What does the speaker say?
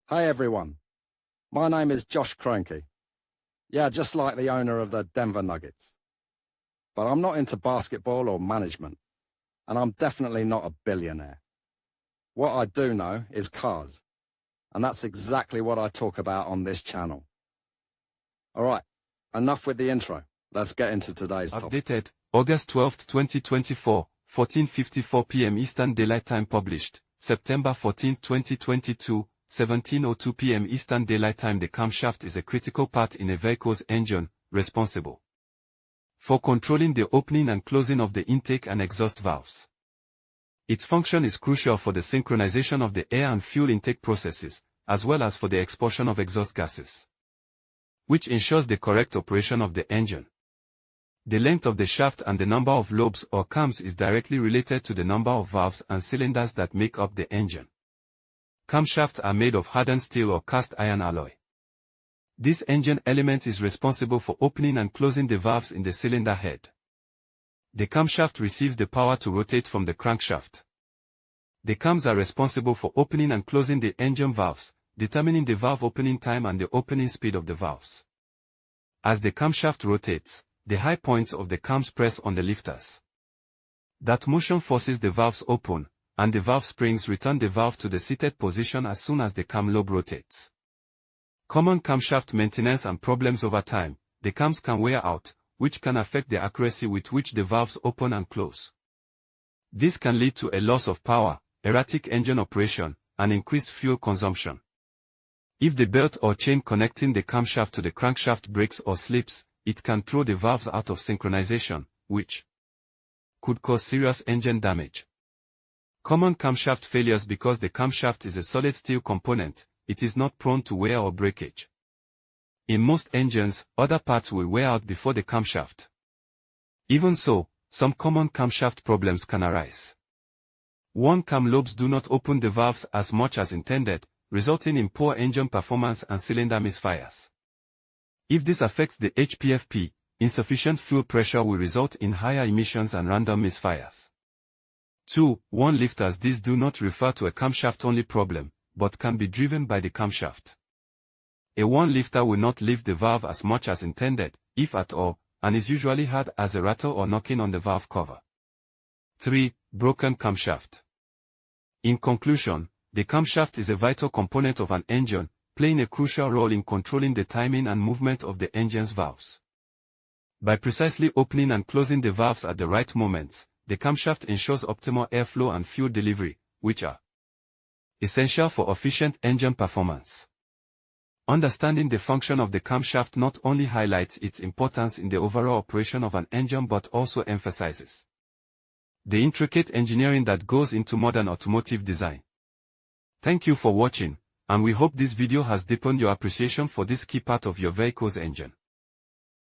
Hey everyone, my name is Josh Kroenke. Yeah, just like the owner of the Denver Nuggets. But I'm not into basketball or management, and I'm definitely not a billionaire. What I do know is cars, and that's exactly what I talk about on this channel. Alright, enough with the intro. Let's get into today's topic. Updated, August 12, 2024, 14:54 p.m. Eastern Daylight Time. Published, September 14, 2022, 17:02 p.m. Eastern Daylight Time. The camshaft is a critical part in a vehicle's engine, responsible for controlling the opening and closing of the intake and exhaust valves. Its function is crucial for the synchronization of the air and fuel intake processes, as well as for the expulsion of exhaust gases, which ensures the correct operation of the engine. The length of the shaft and the number of lobes or cams is directly related to the number of valves and cylinders that make up the engine. Camshafts are made of hardened steel or cast iron alloy. This engine element is responsible for opening and closing the valves in the cylinder head. The camshaft receives the power to rotate from the crankshaft. The cams are responsible for opening and closing the engine valves, determining the valve opening time and the opening speed of the valves. As the camshaft rotates, the high points of the cams press on the lifters. That motion forces the valves open, and the valve springs return the valve to the seated position as soon as the cam lobe rotates. Common camshaft maintenance and problems. Over time, the cams can wear out, which can affect the accuracy with which the valves open and close. This can lead to a loss of power, erratic engine operation, and increased fuel consumption. If the belt or chain connecting the camshaft to the crankshaft breaks or slips, it can throw the valves out of synchronization, which could cause serious engine damage. Common camshaft failures. Because the camshaft is a solid steel component, it is not prone to wear or breakage. In most engines, other parts will wear out before the camshaft. Even so, some common camshaft problems can arise. 1. Cam lobes do not open the valves as much as intended, resulting in poor engine performance and cylinder misfires. If this affects the HPFP, insufficient fuel pressure will result in higher emissions and random misfires. 2. 1 lifters. These do not refer to a camshaft-only problem, but can be driven by the camshaft. A 1 lifter will not lift the valve as much as intended, if at all, and is usually heard as a rattle or knocking on the valve cover. 3. Broken camshaft. In conclusion, the camshaft is a vital component of an engine, playing a crucial role in controlling the timing and movement of the engine's valves. By precisely opening and closing the valves at the right moments, the camshaft ensures optimal airflow and fuel delivery, which are essential for efficient engine performance. Understanding the function of the camshaft not only highlights its importance in the overall operation of an engine but also emphasizes the intricate engineering that goes into modern automotive design. Thank you for watching, and we hope this video has deepened your appreciation for this key part of your vehicle's engine.